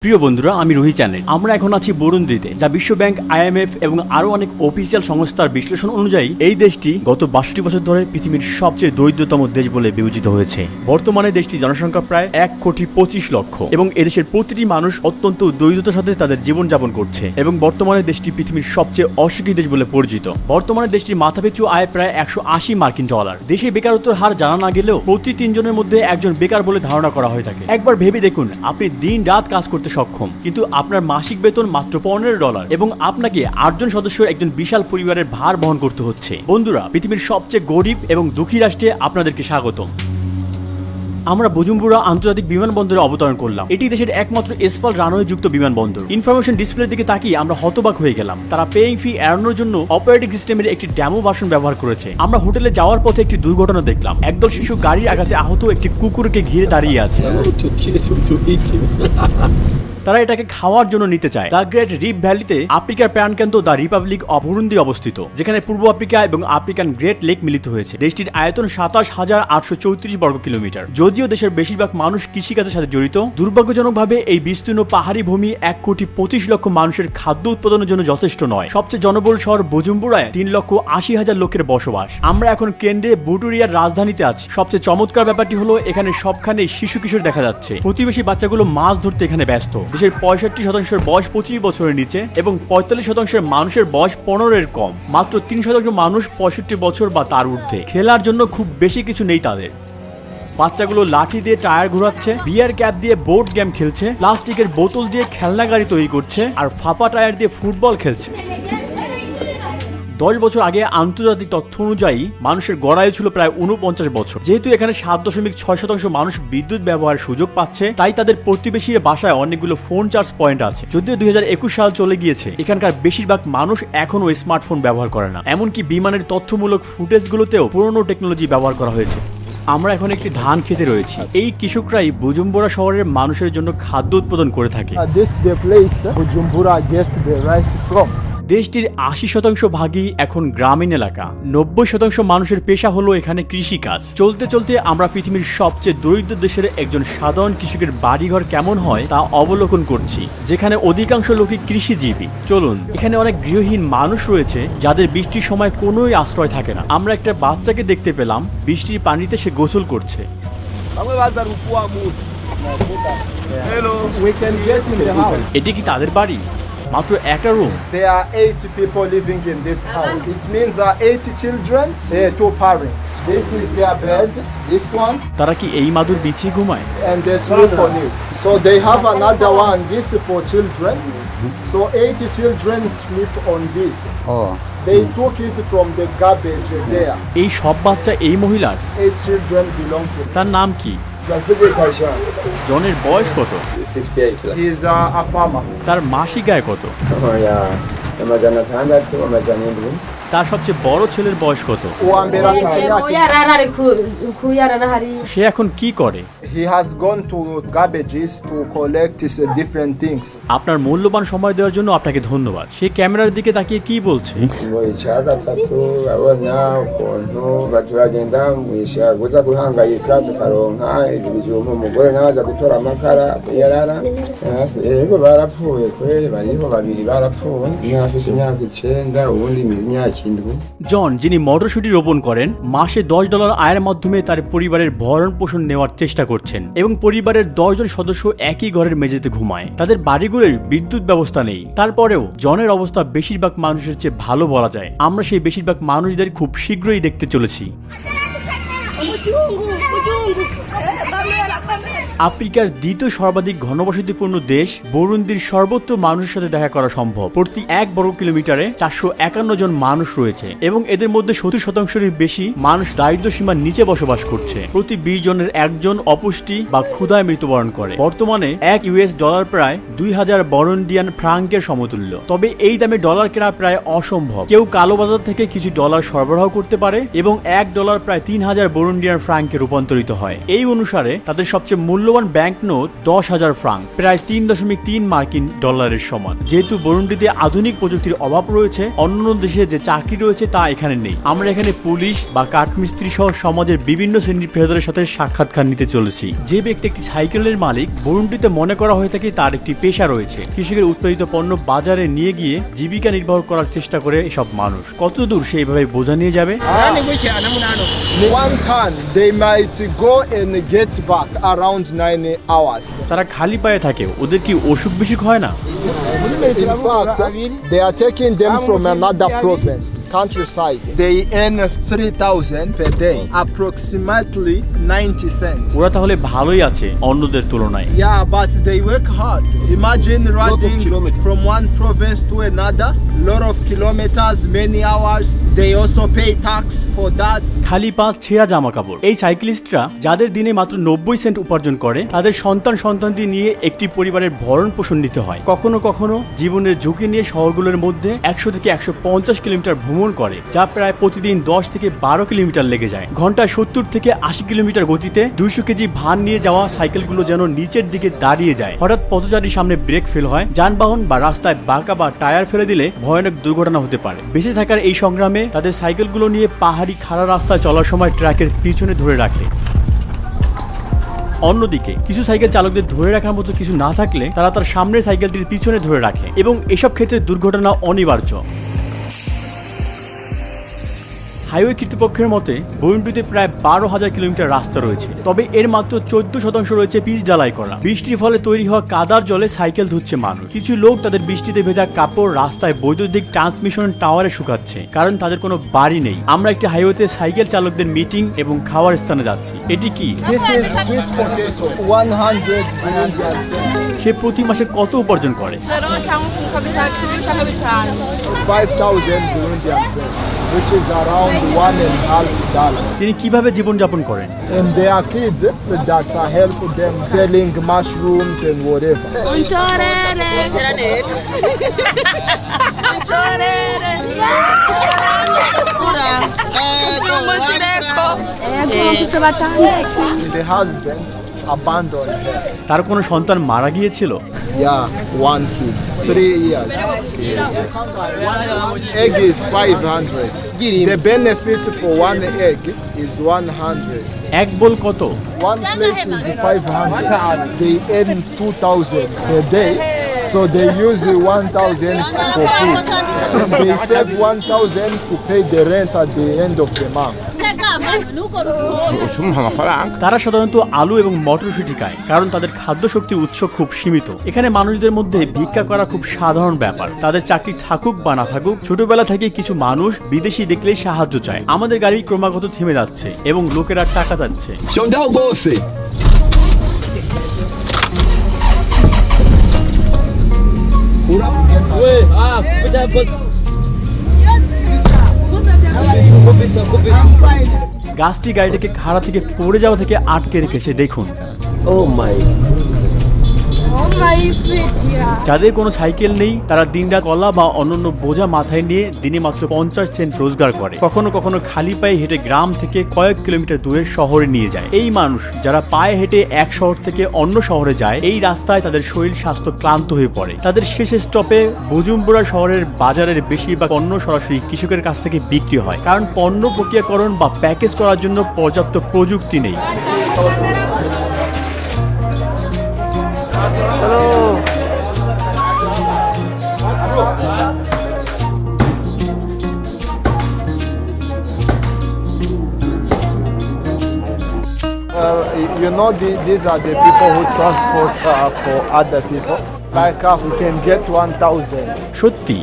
প্রিয় বন্ধুরা, আমি রুহি চ্যানেল। আমরা এখন আছি বুরুন্দিতে, যা বিশ্ব ব্যাংক, আইএমএফ এবং আরো অনেক অফিসিয়াল সংস্থার বিশ্লেষণ অনুযায়ী এই দেশটি গত ৬২ বছর ধরে পৃথিবীর সবচেয়ে দরিদ্রতম দেশ বলে বিবেচিত হয়েছে। বর্তমানে দেশটির জনসংখ্যা প্রায় ১,২৫,০০,০০০ এবং এদেশের প্রতিটি মানুষ অত্যন্ত দরিদ্রতার সাথে তাদের জীবনযাপন করছে এবং বর্তমানে দেশটি পৃথিবীর সবচেয়ে অসুখী দেশ বলে পরিচিত। বর্তমানে দেশটির মাথাপিছু আয় প্রায় $১৮০ দেশে বেকারত্বের হার জানা না গেলেও প্রতি ৩ জনের মধ্যে একজন বেকার বলে ধারণা করা হয়ে থাকে। একবার ভেবে দেখুন, আপনি দিন রাত কাজ করতে সক্ষম, কিন্তু আপনার মাসিক বেতন মাত্র $15 এবং আপনাকে ৮ জন সদস্যের একজন বিশাল পরিবারের ভার বহন করতে হচ্ছে। বন্ধুরা, পৃথিবীর সবচেয়ে গরিব এবং দুঃখী রাষ্ট্রে আপনাদেরকে স্বাগতম। আমরা বুজুম্বুরা আন্তর্জাতিক বিমানবন্দরে অবতরণ করলাম। এটি দেশের একমাত্র এসফাল্ট রানওয়ে যুক্ত বিমানবন্দর। ইনফরমেশন ডিসপ্লের দিকে তাকিয়ে আমরা হতবাক হয়ে গেলাম। তারা পেইং ফি এড়ানোর জন্য অপারেটিং সিস্টেমের একটি ডেমো ভার্সন ব্যবহার করেছে। আমরা হোটেলে যাওয়ার পথে একটি দুর্ঘটনা দেখলাম। একদল শিশু গাড়ির আঘাতে আহত একটি কুকুরকে ঘিরে দাঁড়িয়ে আছে। তারা এটাকে খাওয়ার জন্য নিতে চায়। দ্য গ্রেট রিফ ভ্যালিতে আফ্রিকার প্রাণকেন্দ্র দ্য রিপাবলিক অফ বুরুন্দি অবস্থিত, যেখানে পূর্ব আফ্রিকা এবং আফ্রিকান গ্রেট লেক মিলিত হয়েছে। দেশটির আয়তন ২৭,৮৩৪ বর্গ কিলোমিটার। যদিও দেশের বেশিরভাগ মানুষ কৃষিকাজের সাথে জড়িত, দুর্ভাগ্যজনকভাবে এই বিস্তীর্ণ পাহাড়ি ভূমি ১,২৫,০০,০০০ মানুষের খাদ্য উৎপাদনের জন্য যথেষ্ট নয়। সবচেয়ে জনবহুল শহর বুজুম্বুরায় ৩,৮০,০০০ লোকের বসবাস। আমরা এখন কেন্দ্রে বুটুরিয়ার রাজধানীতে আছি। সবচেয়ে চমৎকার ব্যাপারটি হলো এখানে সবখানে শিশু কিশোর দেখা যাচ্ছে। প্রতিবেশী বাচ্চাগুলো মাছ ধরতে এখানে ব্যস্ত। দেশের ৬৫% বয়স ২৫ বছরের নিচে এবং ৪৫% মানুষের বয়স ১৫-এর কম। মাত্র ৩% মানুষ ৬৫ বছর বা তার ঊর্ধ্বে। খেলার জন্য খুব বেশি কিছু নেই তাদের। বাচ্চাগুলো লাঠি দিয়ে টায়ার ঘোরাচ্ছে, বিয়ার ক্যাপ দিয়ে বোর্ড গেম খেলছে, প্লাস্টিকের বোতল দিয়ে খেলনা গাড়ি তৈরি করছে আর ফাঁপা টায়ার দিয়ে ফুটবল খেলছে। ১০ বছর আগে আন্তর্জাতিক তথ্য অনুযায়ী মানুষের গড়ায়ু ছিল প্রায় ৪৯ বছর। যেহেতু এখানে ৭.৬% মানুষ বিদ্যুৎ ব্যবহারের সুযোগ পাচ্ছে, তাই তাদের প্রতিবেশীর বাসায় অনেকগুলো ফোন চার্জ পয়েন্ট আছে। যদিও ২০২১ সাল চলে গিয়েছে, এখানকার বেশিরভাগ মানুষ এখনও স্মার্টফোন ব্যবহার করে না। এমনকি বিমানের তথ্যমূলক ফুটেজগুলোতেও পুরনো টেকনোলজি ব্যবহার করা হয়েছে। আমরা এখন একটি ধান খেতে রয়েছি। এই কৃষকরাই বুজুম্বুরা শহরের মানুষের জন্য খাদ্য উৎপাদন করে থাকে। দেশটির ৮০% ভাগই এখন গ্রামীণ এলাকা। ৯০% মানুষের পেশা হলো এখানে কৃষিকাজ। চলতে চলতে আমরা পৃথিবীর সবচেয়ে দরিদ্র দেশের একজন সাধারণ কৃষকের বাড়িঘর কেমন হয় তা অবলোকন করছি, যেখানে অধিকাংশ লোকই কৃষিজীবী। চলুন, এখানে অনেক গৃহহীন মানুষ রয়েছে যাদের বৃষ্টির সময় কোনোই আশ্রয় থাকে না। আমরা একটা বাচ্চাকে দেখতে পেলাম, বৃষ্টির পানিতে সে গোসল করছে। এটি কি তাদের বাড়ি? মাত্র একটা room. There are 8 people living in this house. It means 8 children, 2 parents. This is their bed, this one. তারা কি এই মাদুর বিছিয়ে ঘুমায়? And they sleep on it. So they have another one, this is for children. So 8 children sleep on this. Oh. They took it from the garbage there. এই সব বাচ্চা এই মহিলার? 8 children belong to them. তার নাম কি? জনের বয়স কত? 58. He is a farmer. তার মাসিক আয় কত? তার সবচেয়ে বড় ছেলের বয়স কত? সে এখন কি করে? He has gone to garbages to collect different things. আপনার মূল্যবান সময় দেওয়ার জন্য আপনাকে ধন্যবাদ। সে ক্যামেরার দিকে তাকিয়ে কি বলছে? জন, যিনি মটরশুঁটি রোপণ করেন, মাসে $10 আয়ের মাধ্যমে তার পরিবারের ভরণ পোষণ নেওয়ার চেষ্টা করছেন এবং পরিবারের 10 জন সদস্য একই ঘরের মেঝেতে ঘুমায়। তাদের বাড়িগুলোর বিদ্যুৎ ব্যবস্থা নেই। তারপরেও জনের অবস্থা বেশিরভাগ মানুষের চেয়ে ভালো বলা যায়। আমরা সেই বেশিরভাগ মানুষদের খুব শীঘ্রই দেখতে চলেছি। আফ্রিকার দ্বিতীয় সর্বাধিক ঘনবসতিপূর্ণ দেশ বুরুন্দির সর্বত্র মানুষের সাথে দেখা করা সম্ভব। প্রতি 1 বর্গ কিলোমিটারে 451 জন মানুষ রয়েছে এবং এদের মধ্যে 70%-এর বেশি মানুষ দারিদ্র্য সীমার নিচে বসবাস করছে। প্রতি 20 জনের একজন অপুষ্টি বা ক্ষুধায় মৃত্যুবরণ করে। বর্তমানে $1 প্রায় 2000 বরুন্ডিয়ান ফ্রাঙ্কের সমতুল্য। তবে এই দামে ডলার কেনা প্রায় অসম্ভব। কেউ কালোবাজার থেকে কিছু ডলার সরবরাহ করতে পারে এবং $1 প্রায় 3000 বরুন্ডিয়ান ফ্রাঙ্কে রূপান্তরিত হয়। এই অনুসারে তাদের সবচেয়ে সবচেয়ে মূল্যবান ব্যাংক নোট 10,000 ফ্রাঙ্ক, প্রায় 3.3 মার্কিন ডলারের সমান। যেহেতু বুরুন্ডিতে আধুনিক প্রযুক্তির অভাব রয়েছে, অন্য দেশে যে চাকরি রয়েছে তা এখানে নেই। আমরা এখানে পুলিশ বা কাঠমিস্ত্রি সহ সমাজের বিভিন্ন শ্রেণীর পেশাদারের সাথে সাক্ষাৎকার নিতে চলেছি। যে ব্যক্তি একটি সাইকেলের মালিক, বুরুন্ডিতে মনে করা হয়ে থাকে তার একটি পেশা রয়েছে। কৃষকের উৎপাদিত পণ্য বাজারে নিয়ে গিয়ে জীবিকা নির্বাহ করার চেষ্টা করে এসব মানুষ। কতদূর সে এইভাবে বোঝা নিয়ে যাবে? One ton, they might go and get back around 9 hours. তারা খালি পায়ে থাকে, ওদের কি অসুখ বিসুখ হয় না? In fact, they are taking them from another province, countryside. They earn 3,000 per day, approximately 90 cents. ওরা তাহলে ভালোই আছে অন্যদের তুলনায়। Yeah, but they work hard. Imagine riding from one province to another, lot of kilometers, many hours. They also pay tax for that. খালি পা, ছেঁড়া জামা কাপড়। এই সাইক্লিস্টরা যাদের দিনে মাত্র 90 সেন্ট উপার্জন করে, তাদের সন্তানদের নিয়ে একটি পরিবারের ভরণ পোষণ নিতে হয়। কখনো কখনো জীবনের ঝুঁকি নিয়ে শহরগুলোর মধ্যে 100 থেকে 150 কিলোমিটার ভ্রমণ করে, যা প্রায় প্রতিদিন 10 থেকে 12 কিলোমিটার লেগে যায়। ঘন্টায় 70 থেকে 80 কিলোমিটার গতিতে 200 কেজি ভার নিয়ে যাওয়া সাইকেলগুলো যেন নিচের দিকে দাঁড়িয়ে যায়। হঠাৎ পথচারীর সামনে ব্রেক ফেল হয়, যানবাহন বা রাস্তায় বাঁকা বা টায়ার ফেলে দিলে ভয়ানক দুর্ঘটনা হতে পারে। বেঁচে থাকার এই সংগ্রামে তাদের সাইকেলগুলো নিয়ে পাহাড়ি খাড়া রাস্তায় চলার সময় ট্রাকের পিছনে ধরে রাখে। অন্যদিকে কিছু সাইকেল চালকদের ধরে রাখার মতো কিছু না থাকলে তারা তার সামনের সাইকেলটির পিছনে ধরে রাখে, এবং এসব ক্ষেত্রে দুর্ঘটনা অনিবার্য। হাইওয়ে কর্তৃপক্ষের মতে বুরুন্ডিতে প্রায় 12,000 কিলোমিটার রাস্তা রয়েছে, তবে এর মাত্র 14% রয়েছে পিচ ঢালাই করা। বৃষ্টির ফলে তৈরি হওয়া কাদার জলে সাইকেল ধুচ্ছে মানুষ। কিছু লোক তাদের বৃষ্টিতে ভেজা কাপড় রাস্তায় বৈদ্যুতিক ট্রান্সমিশন টাওয়ারে শুকাচ্ছে, কারণ তাদের কোনো বাড়ি নেই। আমরা একটি হাইওয়েতে সাইকেল চালকদের মিটিং এবং খাওয়ার স্থানে যাচ্ছি। এটি কি? This is sweet potato, 100 Burundian francs. সে প্রতি মাসে কত উপার্জন করে? 5,000 Burundian francs, which is around $1.5. তিনি কিভাবে জীবনযাপন করেন? And there are kids that are helping them selling mushrooms and whatever. The husband abandoned her. তার কোনো সন্তান মারা গিয়েছিল? Yeah, one kid, 3 years. Egg is 500. The benefit for one egg is 100. এক বোল কত? One plate is 500. They earn 2,000 per day, so they use 1,000 for food. They save 1,000 to pay the rent at the end of the month. তারা সাধারণত আলু এবং মটরশুঁটি খায়, কারণ তাদের খাদ্য শক্তির উৎস খুব সীমিত। এখানে মানুষদের মধ্যে ভিক্ষা করা খুব সাধারণ ব্যাপার। তাদের চাকরি থাকুক বা না থাকুক, ছোটবেলা থেকে কিছু মানুষ বিদেশি দেখলেই সাহায্য চায়। আমাদের গাড়ি ক্রমাগত থেমে যাচ্ছে এবং লোকেরা টাকা যাচ্ছে। গাছটি গাড়িটাকে খাড়া থেকে পড়ে যাওয়া থেকে আটকে রেখেছে, দেখুন। যাদের কোনো সাইকেল নেই তারা দিনরাত কলা বা অন্যান্য বোঝা মাথায় নিয়ে দিনে মাত্র 50 সেন্ট রোজগার করে। কখনো কখনো খালি পায়ে হেঁটে গ্রাম থেকে কয়েক কিলোমিটার দূরের শহরে নিয়ে যায়। এই মানুষ যারা পায়ে হেঁটে এক শহর থেকে অন্য শহরে যায়, এই রাস্তায় তাদের শরীর স্বাস্থ্য ক্লান্ত হয়ে পড়ে। তাদের শেষ স্টপে বুজুম্বুরা শহরের বাজারের বেশিরভাগ পণ্য সরাসরি কৃষকের কাছ থেকে বিক্রি হয়, কারণ পণ্য প্রক্রিয়াকরণ বা প্যাকেজ করার জন্য পর্যাপ্ত প্রযুক্তি নেই। You know, these are the people who transport for other people. Like we can get 1,000. সত্যি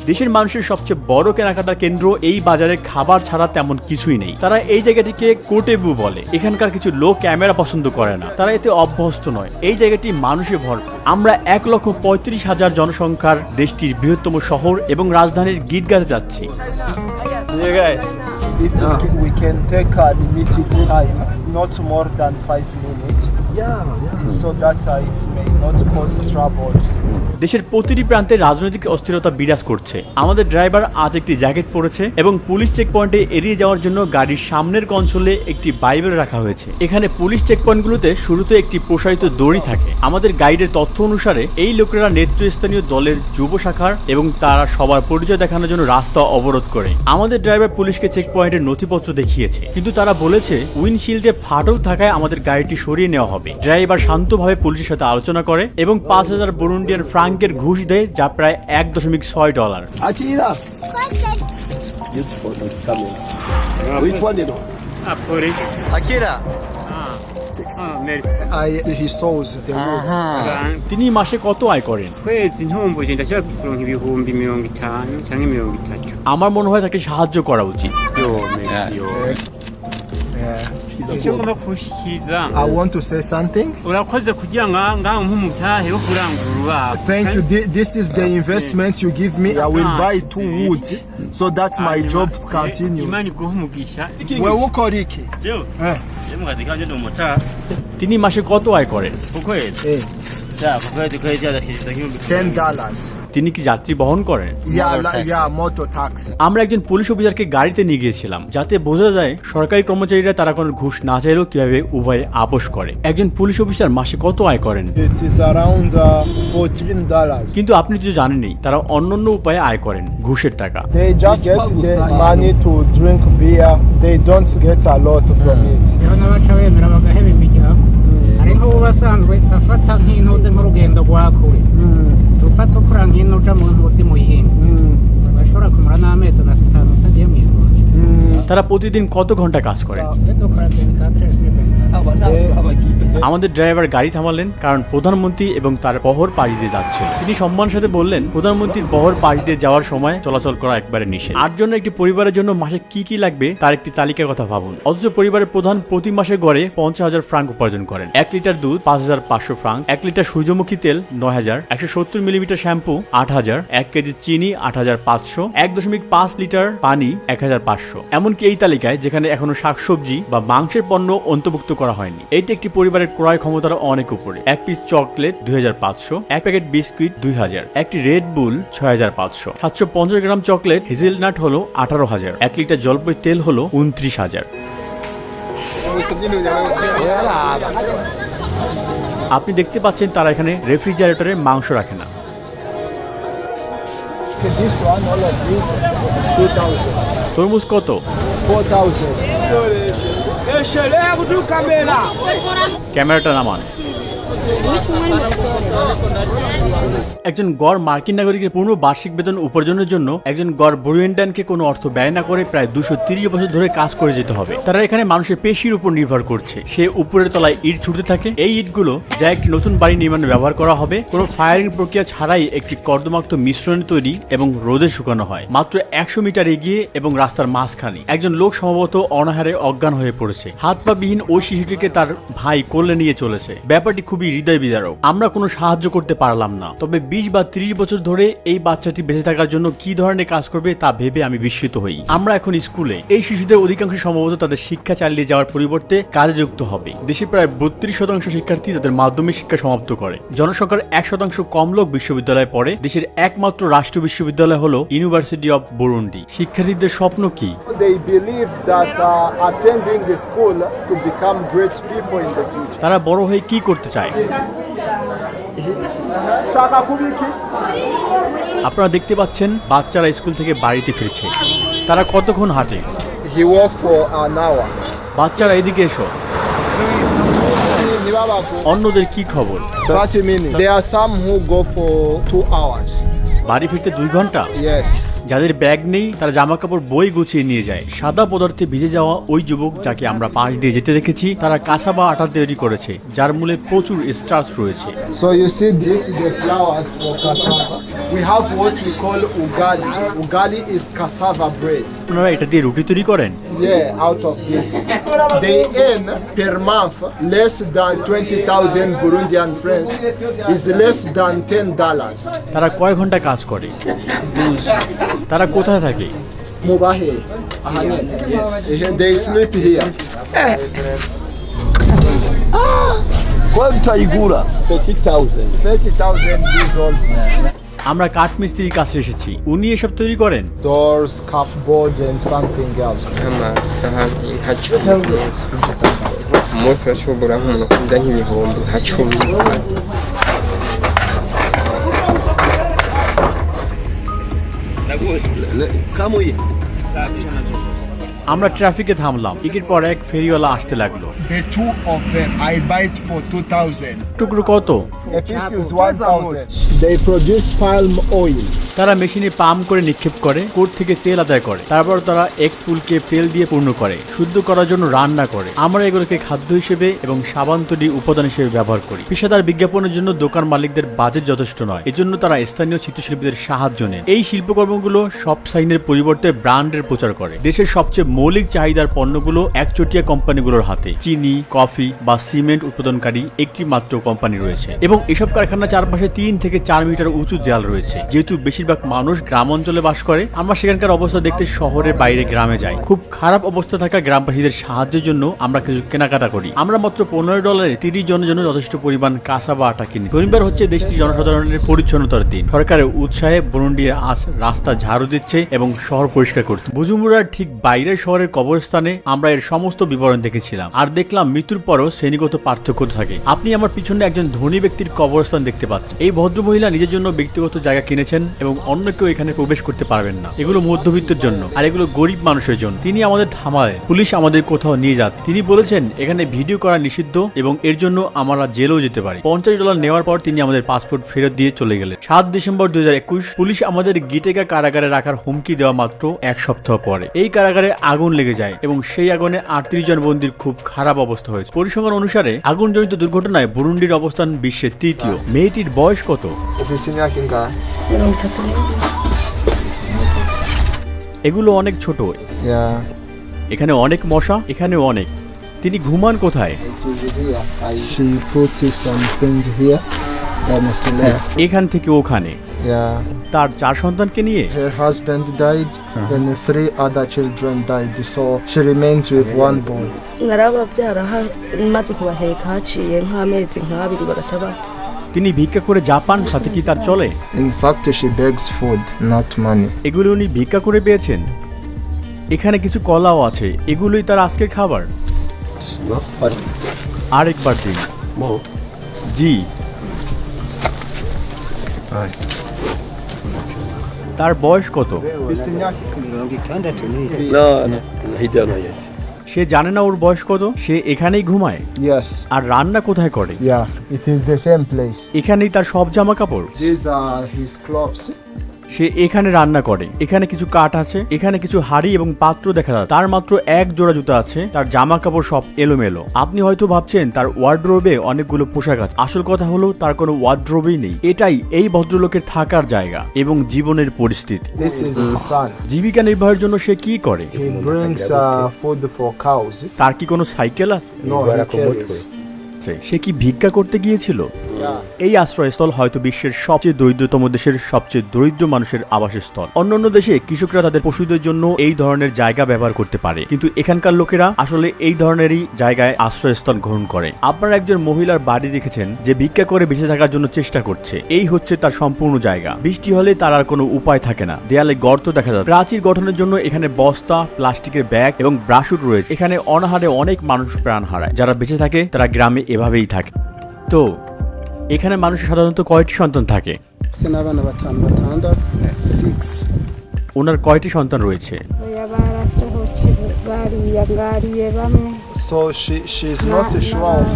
দেশের মানুষের সবচেয়ে বড় কেনাকাটার কেন্দ্র এই বাজারে খাবার ছাড়া তেমন কিছুই নেই। তারা এই জায়গাটিকে কোটেবু বলে। এখানকার কিছু লোক ক্যামেরা পছন্দ করে না, তারা এতে অভ্যস্ত নয়। এই জায়গাটি মানুষে ভরপুর। আমরা 1,35,000 জনসংখ্যার দেশটির বৃহত্তম শহর এবং রাজধানীর গিটগাতে যাচ্ছি। We can take a limited time, not more than 5 minutes. so that it may not cause troubles. দেশের প্রতিটি প্রান্তে রাজনৈতিক অস্থিরতা বিরাজ করছে। আমাদের ড্রাইভার আজ একটি জ্যাকেট পরেছে এবং পুলিশ চেকপয়েন্টে এড়িয়ে যাওয়ার জন্য গাড়ির সামনের কনসোলে একটি বাইবেল রাখা হয়েছে। এখানে পুলিশ চেকপয়েন্টগুলোতে শুরুতে একটি প্রসারিত দড়ি থাকে। আমাদের গাইডের তথ্য অনুসারে এই লোকেরা নেতৃস্থানীয় দলের যুব শাখার এবং তারা সবার পরিচয় দেখানোর জন্য রাস্তা অবরোধ করে। আমাদের ড্রাইভার পুলিশকে চেকপয়েন্টের নথিপত্র দেখিয়েছে, কিন্তু তারা বলেছে উইন্ডশিল্ডে ফাটল থাকায় আমাদের গাড়িটি সরিয়ে নেওয়া হবে। ড্রাইভার শান্তভাবে পুলিশের সাথে আলোচনা করে এবং 5,000 বুরুন্ডিয়ান ফ্রাঙ্কের ঘুষ দেয়, যা প্রায় $1.6। Akira. This photo coming. Which one you know? Akira. He saws the road. তিনি মাসে কত আয় করেন? kwezi ntumbuye ndashaka kuronka ibihumbi 50 canke 30. আমার মনে হয় তাকে সাহায্য করা উচিত। icyo ngomba kushyikiza I want to say something. urakoze kugira ngaho nk'umutahe wo kurangurura. Thank you. This is the investment you give me. I will buy 2 wood so that my job continues. imana iguha umugisha. Wewe ukora iki? Mukazi kanje ndi umutaha. তিনি মাসে কত আয় karen? Ukwezi. Kwezi adashyikiza nk'ibihumbi $10. তিনি কি যাত্রী বহন করেন? Motor taxi. আমরা একজন পুলিশ অফিসারকে গাড়িতে নিয়ে গিয়েছিলাম, যাতে বোঝা যায় সরকারি কর্মচারীরা তারা কোনো ঘুষ না চাইলেও কিভাবে উভয়ে আপোষ করে। একজন পুলিশ অফিসার মাসে কত আয় করেন? It is around $14. কিন্তু আপনি তো জানেনই, তারা অন্যান্য উপায়ে আয় করেন, ঘুষের টাকা। They just get the money to drink beer. They don't get a lot from it. rero n'abaca bemera bagaheba imiryango. hari nk'ubu basanzwe afata nk'intuze nk'urugendo rwa kure tufata ukura nk'ino uja mu ntuzi mu yindi bashobora kumara n'amezi atanu utagiye mu ivuriro। তারা প্রতিদিন কত ঘন্টা কাজ করেন? dukora 24/7। আমাদের driver গাড়ি থামালেন কারণ প্রধানমন্ত্রী এবং তার বহর পাড়ি দিয়ে যাচ্ছে। তিনি সম্মানের সাথে বললেন, প্রধানমন্ত্রীর বহর পাড়ি দিয়ে যাওয়ার সময় চলাচল করা একবারে নিষেধ। 8 জন একটি পরিবারের জন্য মাসে কি কি লাগবে তার একটি তালিকার কথা ভাবুন। অথচ পরিবারের প্রধান প্রতি মাসে গড়ে 50,000 ফ্রাঙ্ক উপার্জন করেন। 1 লিটার দুধ 5,500 ফ্রাঙ্ক, 1 লিটার সূর্যমুখী তেল 9,000, 170 মিলিমিটার শ্যাম্পু 8,000, 1 কেজি চিনি 8,500, 1.5 লিটার পানি 1,500। এমনকি এই তালিকায় যেখানে এখনো শাকসবজি বা মাংসের পণ্য অন্তর্ভুক্ত করা হয়নি। এটি একটি পরিবারের ক্রয় ক্ষমতার অনেক উপরে। 1 পিস চকলেট 2,500, 1 প্যাকেট বিস্কুট 2,000, একটি রেড বুল 6,500, 750 গ্রাম চকলেট হেজেলনাট হলো 18,000, 1 লিটার জলপাই তেল হলো 29,000। আপনি দেখতে পাচ্ছেন তারা এখানে রেফ্রিজারেটরে মাংস রাখে না। This one, all of this is 2,000. তরমুজ কত? 4,000. ক্যামেরাটা নামান। একজন গড় মার্কিন নাগরিকের পূর্ণ বার্ষিক বেতন উপার্জনের জন্য একজন গড় বুরুন্ডিয়ানকে কোনো অর্থ ব্যয় না করে প্রায় 230 বছর ধরে কাজ করে যেতে হবে। তারা এখানে মানুষের পেশির উপর নির্ভর করছে। সে উপরের তলায় ইট ছুটতে থাকে। এই ইটগুলো যা একটি নতুন বাড়ি নির্মাণে ব্যবহার করা হবে, কোনো ফায়ারিং প্রক্রিয়া ছাড়াই একটি কর্দমাক্ত মিশ্রণ তৈরি এবং রোদে শুকানো হয়। মাত্র 100 মিটার এগিয়ে এবং রাস্তার মাঝখানে একজন লোক সম্ভবত অনাহারে অজ্ঞান হয়ে পড়েছে। হাত পা বিহীন ওই শিশুটিকে তার ভাই কোলে নিয়ে চলেছে। ব্যাপারটি খুবই হৃদয় বিদারক। আমরা কোনো সাহায্য করতে পারলাম না, তবে 20 বা 30 বছর ধরে এই বাচ্চাটি বেঁচে থাকার জন্য কি ধরনের কাজ করবে তা ভেবে আমি বিস্মিত হই। আমরা এখন স্কুলে। এই শিশুদের অধিকাংশ সম্ভবত তাদের শিক্ষা চালিয়ে যাওয়ার পরিবর্তে কাজে যুক্ত হবে। দেশে প্রায় 32% শিক্ষার্থী তাদের মাধ্যমিক শিক্ষা সমাপ্ত করে। জনসংখ্যার 1% কম লোক বিশ্ববিদ্যালয়ে পড়ে। দেশের একমাত্র রাষ্ট্রীয় বিশ্ববিদ্যালয় হলো ইউনিভার্সিটি অফ বুরুন্ডি। শিক্ষার্থীদের স্বপ্ন কি? They believe that attending the school to become great people in the future. তারা বড় হয়ে কি করতে চায়? আপনারা দেখতে পাচ্ছেন বাচ্চারা স্কুল থেকে বাড়িতে ফিরছে। তারা কতক্ষণ হাঁটে? He walked for an hour. বাচ্চারা এদিকে এসো। অন্যদের কি খবর? 30 minutes. There are some who go for 2 hours. বাড়ি ফিরতে 2 ঘন্টা? Yes. যাদের ব্যাগ নেই তারা জামা কাপড় বই গুছিয়ে নিয়ে যায়। সাদা পদার্থে ভিজে যাওয়া ওই যুবক যাকে আমরা পাশ দিয়ে যেতে দেখেছি, তারা কাঁচা বা আটা তৈরি করেছে যার মূলে প্রচুর স্টার্চ রয়েছে। So you see this is the flowers for cassava. We have what we call ugali. Ugali is cassava bread. আপনারা এটা দিয়ে রুটি তৈরি করেন? Yeah, out of this. They earn per month less than 20,000 Burundian francs. Is less than $10. তারা কয় ঘন্টা কাজ করে? তারা কোথায় থাকে? Mubahe. Yes. They sleep here. Kwa mtaigura 30,000. 30,000 this old. আমরা কাঠমিস্ত্রির কাছে এসেছি, উনি এসব তৈরি করেন। Doors, cupboard and something else. amasahani nka cumi umunsi bashobora nk'umuntu kurya nk'ibihumbi nka cumi. Kamo hii. আমরা ট্রাফিকে থামলাম, একের পর এক ফেরিওয়ালা আসতে লাগলো। The two of them, I buy it for 2,000. টুকরো কত? A piece is 1,000. They produce palm oil. তারা মেশিনে পাম্প করে নিক্ষেপ করে, কোট থেকে তেল আদায় করে, তারপর তারা এক পুলকে তেল দিয়ে পূর্ণ করে, শুদ্ধ করার জন্য রান্না করে। আমরা এগুলোকে খাদ্য হিসেবে এবং সাবান তৈরি উপাদান হিসেবে ব্যবহার করি। পেশাদার বিজ্ঞাপনের জন্য দোকান মালিকদের বাজেট যথেষ্ট নয়, এজন্য তারা স্থানীয় চিত্রশিল্পীদের সাহায্য নেন। এই শিল্পকর্মগুলো সব সাইনের পরিবর্তে ব্র্যান্ডের প্রচার করে। দেশের সবচেয়ে মৌলিক চাহিদার পণ্যগুলো একচটিয়া কোম্পানিগুলোর হাতে। চিনি, কফি বা সিমেন্ট উৎপাদনকারী একটি মাত্র কোম্পানি রয়েছে এবং এসব কারখানার চারপাশে 3 থেকে 4 মিটার উঁচু দেয়াল রয়েছে। যেহেতু বেশিরভাগ মানুষ গ্রাম অঞ্চলে বাস করে, আমরা সেখানকার অবস্থা দেখতে শহরের বাইরে গ্রামে যাই। খুব খারাপ অবস্থা থাকা গ্রামবাসীদের সাহায্যের জন্য আমরা কিছু কেনাকাটা করি। আমরা মাত্র $15 30 জনের জন্য যথেষ্ট পরিমাণ কাঁচা বা আটা কিনি। শনিবার হচ্ছে দেশটির জনসাধারণের পরিচ্ছন্নতার দিন। সরকারের উৎসাহে বুরুন্ডি আজ রাস্তা ঝাড়ু দিচ্ছে এবং শহর পরিষ্কার করছে। বুজুম্বুরার ঠিক বাইরের শহরের কবরস্থানে আমরা এর সমস্ত বিবরণ দেখেছিলাম আর দেখলাম মৃত্যুর পরও শ্রেণীগত পার্থক্য থাকে। আপনি আমার পিছনে একজন ধনী ব্যক্তির কবরস্থান দেখতে পাচ্ছেন। এই ভদ্রমহিলা নিজের জন্য ব্যক্তিগত জায়গা কিনেছেন এবং অন্য কেউ এখানে প্রবেশ করতে পারবেন না। এগুলো মধ্যবিত্তের জন্য আর এগুলো গরিব মানুষের জন্য। তিনি আমাদের থামালেন, পুলিশ আমাদের কোথাও নিয়ে যাচ্ছে। তিনি বলেছেন এখানে ভিডিও করা নিষিদ্ধ এবং এর জন্য আমরা জেলেও যেতে পারি। $50 নেওয়ার পর তিনি আমাদের পাসপোর্ট ফেরত দিয়ে চলে গেলেন। 7 ডিসেম্বর 2021 পুলিশ আমাদের গিটেকা কারাগারে রাখার হুমকি দেওয়া মাত্র 1 সপ্তাহ পরে এই কারাগারে আগুন লেগে যায় এবং সেই আগুনে 38 জন বন্দীর খুব খারাপ অবস্থা হয়েছে। পরিসংখ্যান অনুসারে আগুনজনিত দুর্ঘটনায় বুরুন্ডির অবস্থান বিশ্বের 3য়। মেয়েটির বয়স কত? এগুলো অনেক ছোট। এখানে অনেক মশা, এখানেও অনেক। তিনি ঘুমান কোথায়? She puts something here. এখান থেকে ওখানে। তার 4 সন্তানকে নিয়ে। Her husband died and 3 other children died, so she remains with 1 boy. narabavyara maze kubaheka haciye nk'amezi nk'abiri bagaca bapfa. তিনি ভিক্ষা করে জাপান, সাথে কি তার চলে? In fact, she begs food, not money. এগুলো উনি ভিক্ষা করে পেয়েছেন। এখানে কিছু কলাও আছে, এগুলোই তার আজকের খাবার। আরেকবার দিন। জি। তার বয়স কত? সে জানে না ওর বয়স কত। সে এখানেই ঘুমায়। Yes. আর রান্না কোথায় করে? Yeah, it is the same place. এখানেই তার সব জামা কাপড়। These are his clothes. সে এখানে রান্না করে। এখানে কিছু কাঠ আছে, এখানে কিছু হাড়ি এবং পাত্র দেখা যায়। তার মাত্র 1 জোড়া জুতা আছে, তার জামা কাপড় সব এলোমেলো। আপনি হয়তো ভাবছেন তার ওয়ার্ড্রোবে অনেকগুলো পোশাক আছে। আসল কথা হলো তার কোনো ওয়ার্ড্রোবেই নেই। এটাই এই ভদ্রলোকের থাকার জায়গা এবং জীবনের পরিস্থিতি। This is his son. জীবিকা নির্বাহের জন্য সে কি করে? He brings food for cows. তার কি কোনো সাইকেল আছে? No, he carries. সে কি ভিক্ষা করতে গিয়েছিল? এই আশ্রয়স্থল হয়তো বিশ্বের সবচেয়ে দরিদ্রতম দেশের সবচেয়ে দরিদ্র মানুষের আবাসস্থল। অন্যান্য দেশে কৃষকরা তাদের পশুদের জন্য এই ধরনের জায়গা ব্যবহার করতে পারে, কিন্তু এখানকার লোকেরা আসলে এই ধরনেরই জায়গায় আশ্রয়স্থল গ্রহণ করে। আপনারা একজন মহিলার বাড়ি দেখেছেন যে ভিক্ষা করে বেঁচে থাকার জন্য চেষ্টা করছে। এই হচ্ছে তার সম্পূর্ণ জায়গা। বৃষ্টি হলে তার আর কোনো উপায় থাকে না। দেয়ালে গর্ত দেখা যায়। প্রাচীর গঠনের জন্য এখানে বস্তা, প্লাস্টিকের ব্যাগ এবং ব্রাশুট রয়েছে। এখানে অনাহারে অনেক মানুষ প্রাণ হারায়। যারা বেঁচে থাকে তারা গ্রামে এভাবেই থাকে। তো এখানে মানুষের সাধারণত কয়টি সন্তান থাকে? 6. ওনার কয়টি সন্তান রয়েছে? So she's not sure of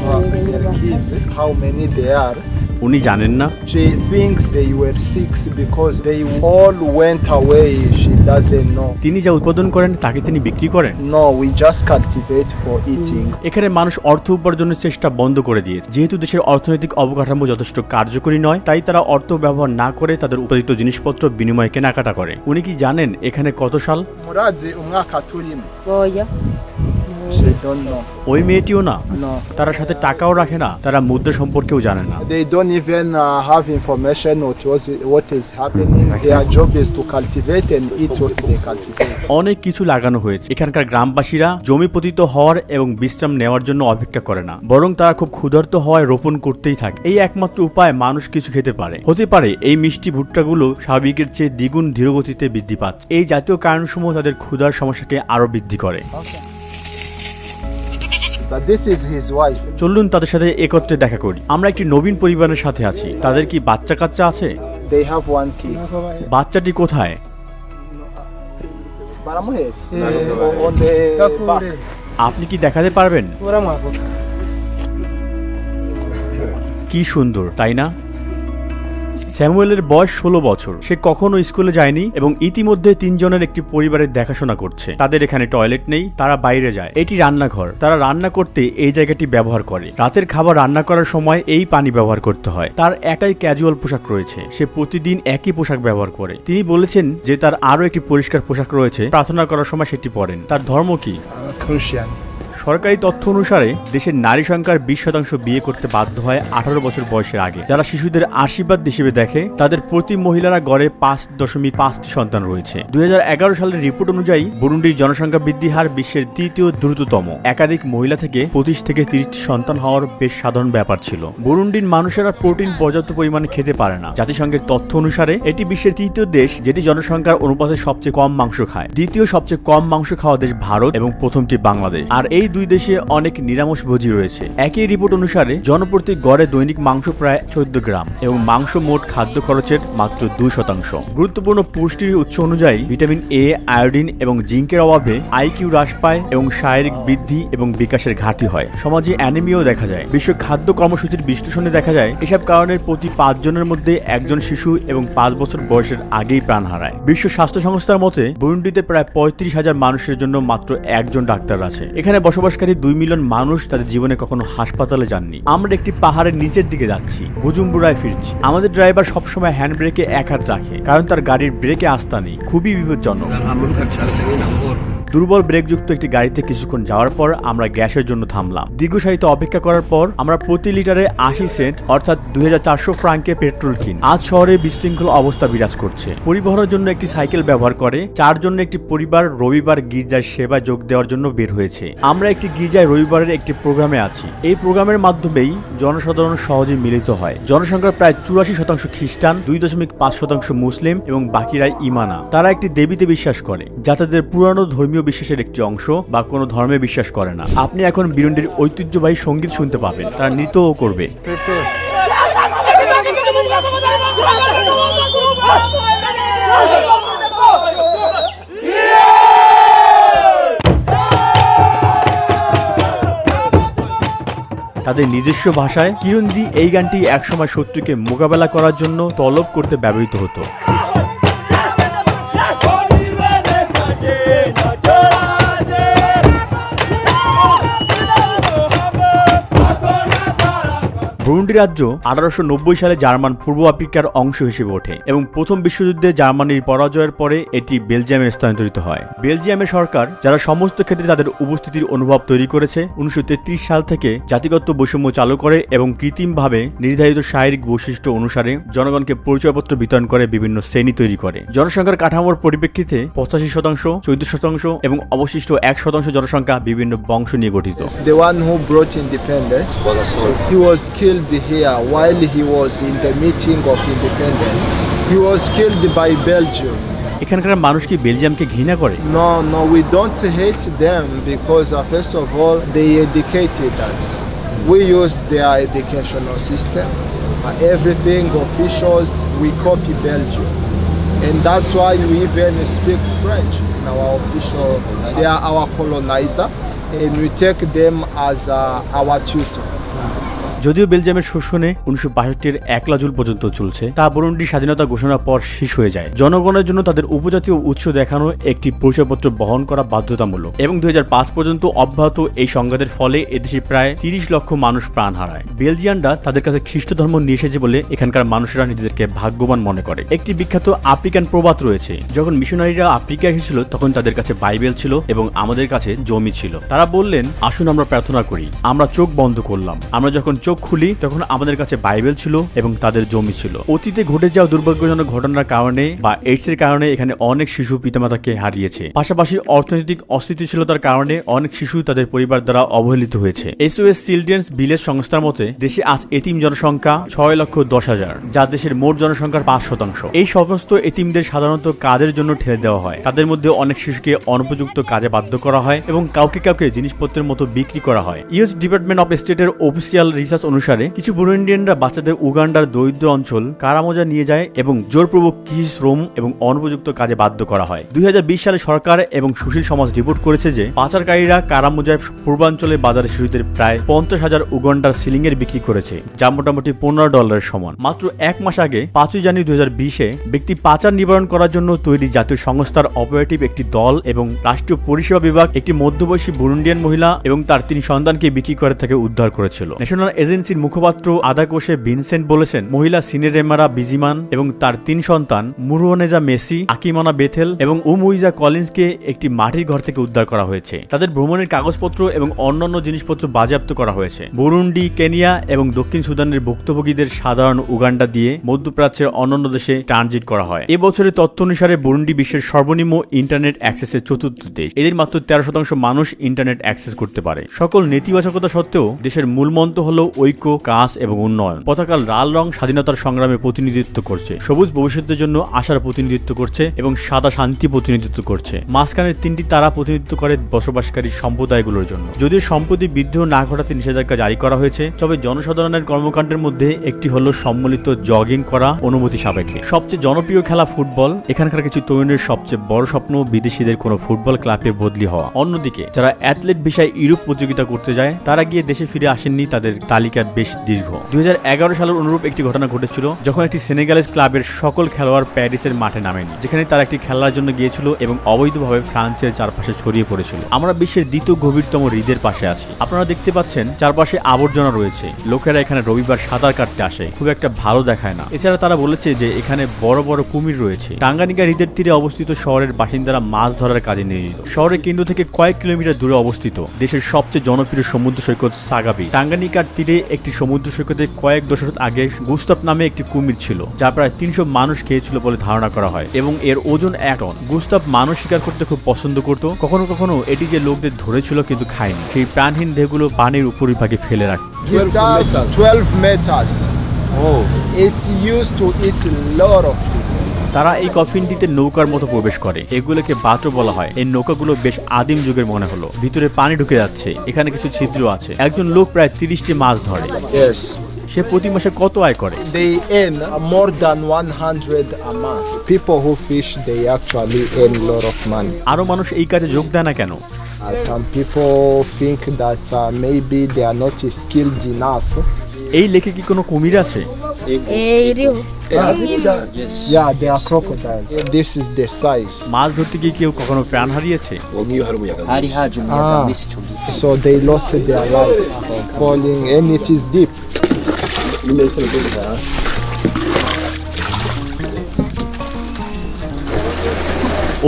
how many they are. উনি জানেন না। She thinks they were 6 because they all went away. She doesn't know. তিনি যা উৎপাদন করেন তাকে তিনি বিক্রি করেন? No, we just cultivate for eating. এখানে মানুষ অর্থ উপার্জনের চেষ্টা বন্ধ করে দিয়েছে। যেহেতু দেশের অর্থনৈতিক অবকাঠামো যথেষ্ট কার্যকরী নয়, তাই তারা অর্থ ব্যবহার না করে তাদের উৎপাদিত জিনিসপত্র বিনিময়ে কেনাকাটা করে। উনি কি জানেন এখানে কত সাল? Murazi umwaka turimo. Oya She don't know. ওই মেয়েটিও না, No. তারা সাথে টাকাও রাখে না, তারা মুদ্রা সম্পর্কেও জানে না। They don't even have information what is happening. Their job is to cultivate and eat what they cultivate. অনেক কিছু লাগানো হয়েছে। এখানকার গ্রামবাসীরা জমি পতিত হওয়ার এবং বিশ্রাম নেওয়ার জন্য অপেক্ষা করে না, বরং তারা খুব ক্ষুধার্ত হওয়ায় রোপণ করতেই থাকে। এই একমাত্র উপায় মানুষ কিছু খেতে পারে। হতে পারে এই মিষ্টি ভুট্টাগুলো স্বাভাবিকের চেয়ে দ্বিগুণ ধীরগতিতে বৃদ্ধি পাচ্ছে। এই জাতীয় কারণসমূহ তাদের ক্ষুধার সমস্যাকে আরো বৃদ্ধি করে। So this is his wife. চলুন তাদের সাথে একত্রে দেখা করি। আমরা একটি নবীন পরিবারের সাথে আছি। তাদের কি বাচ্চা কাচ্চা আছে? They have one kid. বাচ্চাটি কোথায়? Baramuhet. On the back. আপনি কি দেখাতে পারবেন? কি সুন্দর, তাই না? স্যামুয়েলের বয়স 16 বছর। সে কখনো স্কুলে যায়নি এবং ইতিমধ্যে 3 জনের একটি পরিবারের দেখাশোনা করছে। তাদের এখানে টয়লেট নেই, তারা বাইরে যায়। এটি রান্নাঘর। তারা রান্না করতে এই জায়গাটি ব্যবহার করে। রাতের খাবার রান্না করার সময় এই পানি ব্যবহার করতে হয়। তার একটাই ক্যাজুয়াল পোশাক রয়েছে। সে প্রতিদিন একই পোশাক ব্যবহার করে। তিনি বলেছেন যে তার আরো একটি পরিষ্কার পোশাক রয়েছে, প্রার্থনা করার সময় সেটি পরেন। তার ধর্ম কি? Christian. সরকারি তথ্য অনুসারে দেশের নারী সংখ্যার 20% বিয়ে করতে বাধ্য হয় 18 বছর বয়সের আগে। যারা শিশুদের আশীর্বাদ হিসেবে দেখে, তাদের প্রতি মহিলারা গড়ে 5.5টি সন্তান রয়েছে। 2011 সালের রিপোর্ট অনুযায়ী বুরুন্ডির জনসংখ্যা বৃদ্ধি হার বিশ্বের 3য় দ্রুততম। একাধিক মহিলা থেকে 25 থেকে 30টি সন্তান হওয়ার বেশ সাধারণ ব্যাপার ছিল। বুরুন্ডির মানুষেরা প্রোটিন পর্যাপ্ত পরিমাণে খেতে পারে না। জাতিসংঘের তথ্য অনুসারে এটি বিশ্বের 3য় দেশ যেটি জনসংখ্যার অনুপাতে সবচেয়ে কম মাংস খায়। দ্বিতীয় সবচেয়ে কম মাংস খাওয়া দেশ ভারত এবং প্রথমটি বাংলাদেশ। আর এই দুই দেশে অনেক নিরামিষভোজী রয়েছে। একই রিপোর্ট অনুসারে জনপ্রতি গড়ে দৈনিক মাংস প্রায় 14 গ্রাম এবং মাংস মোট খাদ্য খরচের মাত্র 2%। গুরুত্বপূর্ণ পুষ্টির উৎস অনুযায়ী ভিটামিন এ, আয়োডিন এবং জিঙ্কের অভাবে আইকিউ হ্রাস পায় এবং শারীরিক বৃদ্ধি এবং বিকাশের ঘাটতি হয়। সমাজে অ্যানিমিয়াও দেখা যায়। বিশ্ব খাদ্য কর্মসূচির বিশ্লেষণে দেখা যায় এসব কারণের প্রতি 5 জনের মধ্যে একজন শিশু এবং 5 বছর বয়সের আগেই প্রাণ হারায়। বিশ্ব স্বাস্থ্য সংস্থার মতে বুরুন্ডিতে প্রায় 35,000 মানুষের জন্য মাত্র একজন ডাক্তার আছে। এখানে বসবাসকারী 2 মিলিয়ন মানুষ তাদের জীবনে কখনো হাসপাতালে যাননি। আমরা একটি পাহাড়ের নিচের দিকে যাচ্ছি, বুজুম্বুরায় ফিরছি। আমাদের ড্রাইভার সবসময় হ্যান্ড ব্রেকে এক হাত রাখে, কারণ তার গাড়ির ব্রেকে আস্থা নেই। খুবই বিপজ্জনক। দুর্বল ব্রেকযুক্ত একটি গাড়িতে কিছুক্ষণ যাওয়ার পর আমরা গ্যাসের জন্য থামলাম। দীর্ঘ সারিতে অপেক্ষা করার পর আমরা প্রতি লিটারে 80 সেন্ট অর্থাৎ 2400 ফ্রাঙ্কে পেট্রোল কিনি। আজ শহরে বিশৃঙ্খল অবস্থা বিরাজ করছে। পরিবহনের জন্য একটি সাইকেল ব্যবহার করে 4 জন একটি পরিবার রবিবার গির্জায় সেবায় যোগ দেওয়ার জন্য বের হয়েছে। আমরা একটি গির্জায় রবিবারের একটি প্রোগ্রামে আছি। এই প্রোগ্রামের মাধ্যমেই জনসাধারণ সহজে মিলিত হয়। জনসংখ্যার প্রায় 84% খ্রিস্টান, 2.5% মুসলিম এবং বাকিরাই ইমানা। তারা একটি দেবীতে বিশ্বাস করে যা তাদের পুরানো ধর্মীয় বিশ্বাসের একটি অংশ বা কোনো ধর্মে বিশ্বাস করে না। আপনি এখন বুরুন্ডির ঐতিহ্যবাহী সঙ্গীত শুনতে পাবেন। তারা নৃত্যও করবে। তাদের নিজস্ব ভাষায় কিরুন্দি এই গানটি একসময় শত্রুকে মোকাবেলা করার জন্য তলব করতে ব্যবহৃত হতো। বুরুন্ডি রাজ্য 1890 সালে জার্মান পূর্ব আফ্রিকার অংশ হিসেবে ওঠে এবং প্রথম বিশ্বযুদ্ধে জার্মানির পরাজয়ের পরে এটি বেলজিয়ামে স্থানান্তরিত হয়। বেলজিয়ামের সরকার, যারা সমস্ত ক্ষেত্রে তাদের উপস্থিতির অনুভব তৈরি করেছে, 1933 সাল থেকে জাতিগত বৈষম্য চালু করে এবং কৃত্রিমভাবে নির্ধারিত শারীরিক বৈশিষ্ট্য অনুসারে জনগণকে পরিচয়পত্র বিতরণ করে বিভিন্ন শ্রেণী তৈরি করে। জনসংখ্যার কাঠামোর পরিপ্রেক্ষিতে 85%, 14% এবং অবশিষ্ট 1% জনসংখ্যা বিভিন্ন বংশ নিয়ে গঠিত। The one who brought independence, he was killed here while he was in the meeting of independence. He was killed by Belgium. এখানকার মানুষ কি বেলজিয়ামকে ঘৃণা করে? No, we don't hate them because first of all they educated us. We use their educational system. Everything officials we copy Belgium, and that's why we even speak French in our official. They are our colonizer, and we take them as our tutor. যদিও বেলজিয়ামের শোষণে 1962-এর 1 June পর্যন্ত চলছে, তা Burundi স্বাধীনতা ঘোষণার পর শেষ হয়ে যায়। জনগণের জন্য তাদের উপজাতীয় উৎস দেখানো একটি পরিচয়পত্র বহন করা বাধ্যতামূলক এবং 2005 পর্যন্ত অব্যাহত এই সংঘাতের ফলে এদেশে প্রায় 30 লক্ষ মানুষ প্রাণ হারায়। বেলজিয়ানরা তাদের কাছে খ্রিস্ট ধর্ম নিয়ে এসেছে বলে এখানকার মানুষেরা নিজেদেরকে ভাগ্যবান মনে করে। একটি বিখ্যাত আফ্রিকান প্রবাদ রয়েছে, যখন মিশনারিরা আফ্রিকা এসেছিল তখন তাদের কাছে বাইবেল ছিল এবং আমাদের কাছে জমি ছিল। তারা বললেন, আসুন আমরা প্রার্থনা করি। আমরা চোখ বন্ধ করলাম। আমরা যখন চোখ খুলি তখন আমাদের কাছে বাইবেল ছিল এবং তাদের জমি ছিল। অতীতে ঘটে যাওয়া দুর্ভাগ্যজনক ঘটনার কারণে বা এইডসের কারণে এখানে অনেক শিশু পিতামাতাকে হারিয়েছে। পাশাপাশি অর্থনৈতিক অস্থিতিশীলতার কারণে অনেক শিশু তাদের পরিবার দ্বারা অবহেলিত হয়েছে। SOS চিলড্রেন্স ভিলেজ সংস্থার মতে দেশে আজ এতিম জনসংখ্যা 6,10,000, যা দেশের মোট জনসংখ্যার 5%। এই সমস্ত এতিমদের সাধারণত কাজের জন্য ঠেলে দেওয়া হয়। তাদের মধ্যে অনেক শিশুকে অনুপযুক্ত কাজে বাধ্য করা হয় এবং কাউকে কাউকে জিনিসপত্রের মতো বিক্রি করা হয়। ইউএস ডিপার্টমেন্ট অফ স্টেটের অফিসিয়াল রিসার্চ অনুসারে কিছু বুরুন্ডিয়ানরা বাচ্চাদের উগান্ডার দরিদ্র অঞ্চল কারামোজা নিয়ে যায় এবং জোরপূর্বক কৃষি শ্রম এবং অনুপযুক্ত কাজে বাধ্য করা হয়। 2020 সালে সরকার এবং সুশীল সমাজ রিপোর্ট করেছে যে পাচারকারীরা কারামোজার পূর্বাঞ্চলের বাজারে শিশুদের প্রায় 50,000 উগান্ডার সিলিংয়ের বিক্রি করেছে, যা মোটামুটি $15 সমান। মাত্র 1 মাস আগে 5 জানুয়ারি 2020-এ ব্যক্তি পাচার নিবারণ করার জন্য তৈরি জাতীয় সংস্থার অপারেটিভ একটি দল এবং রাষ্ট্রীয় পরিষেবা বিভাগ একটি মধ্যবয়সী বুরুন্ডিয়ান মহিলা এবং তার 3 সন্তানকে বিক্রি করে তাকে উদ্ধার করেছিল। ন্যাশনাল এজেন্সির মুখপাত্র আদাকোশে ভিনসেন্ট বলেছেন, মহিলা সিনেরেমারা বিজিমান এবং তার 3 সন্তান মুরুনেজা মেসি, আকিমানা বেথেল এবং উমুইজা কলিন্সকে একটি মাটির ঘর থেকে উদ্ধার করা হয়েছে। তাদের ভ্রমণের কাগজপত্র এবং অন্যান্য জিনিসপত্র বাজেয়াপ্ত করা হয়েছে। বুরুন্ডি, কেনিয়া এবং দক্ষিণ সুদানের ভুক্তভোগীদের সাধারণ উগান্ডা দিয়ে মধ্যপ্রাচ্যের অন্যান্য দেশে ট্রানজিট করা হয়। এবছরের তথ্য অনুসারে বুরুন্ডি বিশ্বের সর্বনিম্ন ইন্টারনেট অ্যাক্সেসের 4র্থ দেশ। এদের মাত্র 13% মানুষ ইন্টারনেট অ্যাক্সেস করতে পারে। সকল নেতিবাচকতা সত্ত্বেও দেশের মূল মন্ত্র হল ঐক্য, কাজ এবং উন্নয়ন। পতাকার লাল রং স্বাধীনতার সংগ্রামে প্রতিনিধিত্ব করছে, সবুজ ভবিষ্যতের জন্য আশার প্রতিনিধিত্ব করছে এবং সাদা শান্তি প্রতিনিধিত্ব করছে। মাঝখানের 3টি তারা প্রতিনিধিত্ব করে বসবাসকারী সম্প্রদায়গুলোর জন্য। যদিও সম্প্রতি বিদ্রোহ না ঘটাতে নিষেধাজ্ঞা জারি করা হয়েছে, তবে জনসাধারণের কর্মকাণ্ডের মধ্যে একটি হল সম্মিলিত জগিং করা অনুমতি সাপেক্ষে। সবচেয়ে জনপ্রিয় খেলা ফুটবল। এখানকার কিছু তরুণের সবচেয়ে বড় স্বপ্ন বিদেশিদের কোনো ফুটবল ক্লাবে বদলি হওয়া। অন্যদিকে যারা অ্যাথলেট বিষয়ে ইউরোপ প্রতিযোগিতা করতে যায় তারা গিয়ে দেশে ফিরে আসেননি, তাদের তালিকা বেশ দীর্ঘ। 2011 সালের অনুরূপ একটি ঘটনা ঘটেছিল যখন একটি সেনেগালেজ ক্লাবের সকল খেলোয়াড় প্যারিসের মাঠে নামেনি, যেখানে তারা একটি খেলার জন্য গিয়েছিল এবং অবৈধভাবে ফ্রান্সের চারপাশে ছড়িয়ে পড়েছিল। আমরা বিশ্বের দ্বিতীয় গভীরতম হ্রদের পাশে আছি। আপনারা দেখতে পাচ্ছেন চারপাশে আবর্জনা রয়েছে। লোকেরা এখানে রবিবার সাঁতার কাটতে আসে, খুব একটা ভালো দেখায় না। এছাড়া তারা বলেছে যে এখানে বড় বড় কুমির রয়েছে। টাঙ্গানিকা হ্রদের তীরে অবস্থিত শহরের বাসিন্দারা মাছ ধরার কাজে নিয়োজিত। শহরের কেন্দ্র থেকে কয়েক কিলোমিটার দূরে অবস্থিত দেশের সবচেয়ে জনপ্রিয় সমুদ্র সৈকত সাগাবি। টাঙ্গানিকার তীরে একটি সমুদ্র সৈকতে কয়েক দশক আগে গুস্তাভ নামে একটি কুমির ছিল, যা প্রায় 300 মানুষ খেয়েছিল বলে ধারণা করা হয় এবং এর ওজন 1 টন। গুস্তাভ মানুষ শিকার করতে খুব পছন্দ করত। কখনো কখনো এটি যে লোকদের ধরেছিল কিন্তু খায়নি, সেই প্রাণহীন দেহগুলো পানির উপরিভাগে ফেলে রাখত। 12 meters. Oh, it's used to eat a lot of people. তারা এই কফিনটিতে নৌকার মতো প্রবেশ করে। এগুলোকে বাটো বলা হয়। এই নৌকাগুলো বেশ আদিম যুগের মনে হলো। ভিতরে পানি ঢুকে যাচ্ছে, এখানে কিছু ছিদ্র আছে। একজন লোক প্রায় 30টি মাছ ধরে। Yes. সে প্রতি মাসে কত আয় করে? They earn more than 100 a month. People who fish, they actually earn a lot of money. আরো মানুষ এই কাজে যোগ দেয় না কেন? Some people think that maybe they are not skilled enough. এই লেকে কি কোনো কুমির আছে? Yeah, they are crocodiles. This is the size. মাছ ধরতে গিয়ে কেউ কখনো প্রাণ হারিয়েছে? So they lost their lives falling, and it is deep.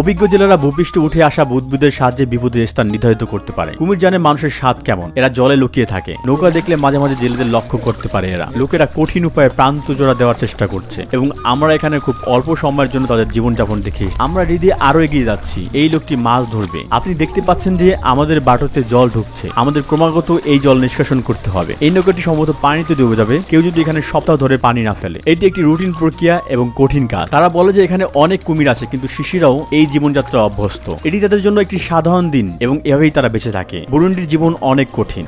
অভিজ্ঞ জেলেরা ভূপৃষ্ঠে উঠে আসা বুদবুদের সাহায্যে বিপদের স্থান নির্ধারিত করতে পারে। কুমির জানে মানুষের স্বাদ কেমন। এরা জলে লুকিয়ে থাকে। নৌকা দেখলে মাঝে মাঝে জেলেদের লক্ষ্য করতে পারে এরা। লোকেরা কঠিন উপায়ে প্রান্ত জোড়া দেওয়ার চেষ্টা করছে এবং আমরা এখানে খুব অল্প সময়ের জন্য তাদের জীবনযাপন দেখি। আমরা হৃদে আরো এগিয়ে যাচ্ছি। এই লোকটি মাছ ধরবে। আপনি দেখতে পাচ্ছেন যে আমাদের বাটোতে জল ঢুকছে। আমাদের ক্রমাগত এই জল নিষ্কাশন করতে হবে। এই নৌকাটি সম্ভবত পানিতে ডুবে যাবে কেউ যদি এখানে সপ্তাহ ধরে পানি না ফেলে। এটি একটি রুটিন প্রক্রিয়া এবং কঠিন কাজ। তারা বলে যে এখানে অনেক কুমির আছে, কিন্তু শিশিরাও এই জীবনযাত্রা অভ্যস্ত। এটি তাদের জন্য একটি সাধারণ দিন এবং এভাবেই তারা বেঁচে থাকে। বুরুন্ডির জীবন অনেক কঠিন।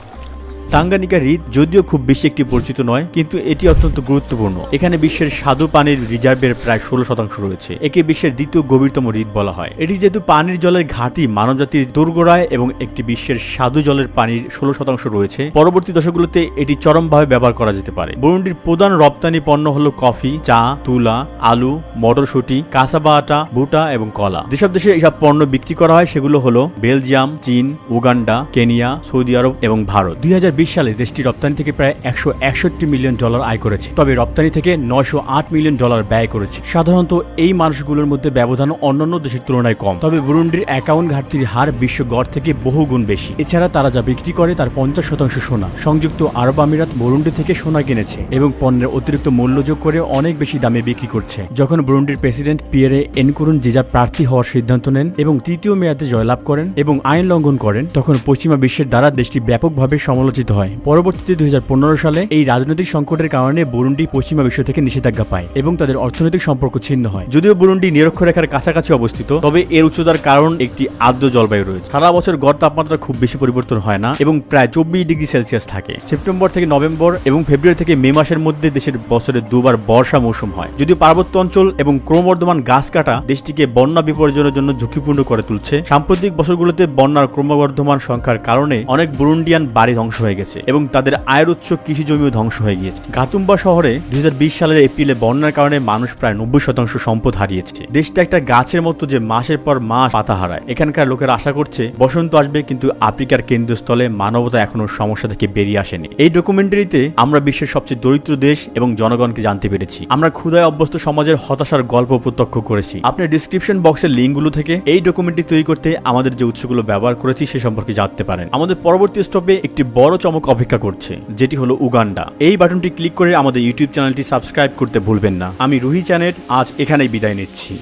তাঙ্গানিকা হ্রদ যদিও খুব বেশি একটি পরিচিত নয়, কিন্তু এটি অত্যন্ত গুরুত্বপূর্ণ। এখানে বিশ্বের স্বাদু পানির রিজার্ভের প্রায় 16% রয়েছে। একে বিশ্বের দ্বিতীয় গভীরতম হ্রদ বলা হয়। এটি যেহেতু পানির জলের ঘাঁটি মানবজাতির দোরগোড়ায় এবং একটি বিশ্বের স্বাদু জলের পানির 16% রয়েছে, পরবর্তী দশকগুলোতে এটি চরমভাবে ব্যবহার করা যেতে পারে। বুরুন্ডির প্রধান রপ্তানি পণ্য হলো কফি, চা, তুলা, আলু, মটরশুঁটি, কাসাবা আটা, ভুট্টা এবং কলা। যেসব দেশে এসব পণ্য বিক্রি করা হয় সেগুলো হলো বেলজিয়াম, চীন, উগান্ডা, কেনিয়া, সৌদি আরব এবং ভারত। 2020 সালে দেশটি রপ্তানি থেকে প্রায় $161 মিলিয়ন আয় করেছে, তবে রপ্তানি থেকে $908 মিলিয়ন ব্যয় করেছে। সাধারণত এই মানুষগুলোর মধ্যে ব্যবধান অন্যান্য দেশের তুলনায় কম, তবে বুরুন্ডির অ্যাকাউন্ট ঘাটতির হার বিশ্ব গড় থেকে বহু গুণ বেশি। এছাড়া তারা যা বিক্রি করে তার 50% সোনা। সংযুক্ত আরব আমিরাত বুরুন্ডি থেকে সোনা কিনেছে এবং পণ্যের অতিরিক্ত মূল্য যোগ করে অনেক বেশি দামে বিক্রি করছে। যখন বুরুন্ডির প্রেসিডেন্ট পিয়েরে এনকুরুনজিজা প্রার্থী হওয়ার সিদ্ধান্ত নেন এবং তৃতীয় মেয়াদে জয়লাভ করেন এবং আইন লঙ্ঘন করেন, তখন পশ্চিমা বিশ্বের দ্বারা দেশটি ব্যাপকভাবে সমালোচিত হয়। পরবর্তীতে 2015 সালে এই রাজনৈতিক সংকটের কারণে বুরুন্ডি পশ্চিমা বিশ্ব থেকে নিষেধাজ্ঞা পায় এবং তাদের অর্থনৈতিক সম্পর্ক ছিন্ন হয়। যদিও বুরুন্ডি নিরক্ষরেখার কাছাকাছি অবস্থিত, তবে এর উচ্চতার কারণ একটি আর্দ্র জলবায়ু রয়েছে। সারা বছর গড় তাপমাত্রা খুব বেশি পরিবর্তন হয় না এবং প্রায় 24 ডিগ্রি সেলসিয়াস থাকে। সেপ্টেম্বর থেকে নভেম্বর এবং ফেব্রুয়ারি থেকে মে মাসের মধ্যে দেশের বছরে দুবার বর্ষা মৌসুম হয়। যদিও পার্বত্য অঞ্চল এবং ক্রমবর্ধমান গাছ কাটা দেশটিকে বন্যা বিপর্যয়ের জন্য ঝুঁকিপূর্ণ করে তুলছে। সাম্প্রতিক বছরগুলোতে বন্যার ক্রমবর্ধমান সংখ্যার কারণে অনেক বুরুন্ডিয়ান বাড়ি ধ্বংস হয়ে গেছে এবং তাদের আয়ের উৎস কৃষি জমিও ধ্বংস হয়ে গিয়েছে। গাতুম্বা শহরে 2020 সালের এপ্রিলে বন্যার কারণে মানুষ প্রায় 90% সম্পদ হারিয়েছে। দেশটা একটা গাছের মতো যে মাসের পর মাস পাতা হারায়। এখানকার লোকেরা আশা করছে বসন্ত আসবে, কিন্তু আফ্রিকার কেন্দ্রস্থলে মানবতা এখনো সমস্যা থেকে বেরিয়ে আসেনি। এই ডকুমেন্টারিতে আমরা বিশ্বের সবচেয়ে দরিদ্র দেশ এবং জনগণকে জানতে পেরেছি। আমরা ক্ষুধায় অভ্যস্ত সমাজের হতাশার গল্প প্রত্যক্ষ করেছি। আপনার ডিসক্রিপশন বক্সের লিঙ্কগুলো থেকে এই ডকুমেন্টারি তৈরি করতে আমাদের যে উৎসগুলো ব্যবহার করেছি সে সম্পর্কে জানতে পারেন। আমাদের পরবর্তী স্টপে একটি বড় চমক অপেক্ষা করছে, যেটি হলো উগান্ডা। এই বাটনটি ক্লিক করে আমাদের ইউটিউব চ্যানেলটি সাবস্ক্রাইব করতে ভুলবেন না। আমি রুহি চ্যানেল আজ এখানেই বিদায় নিচ্ছি।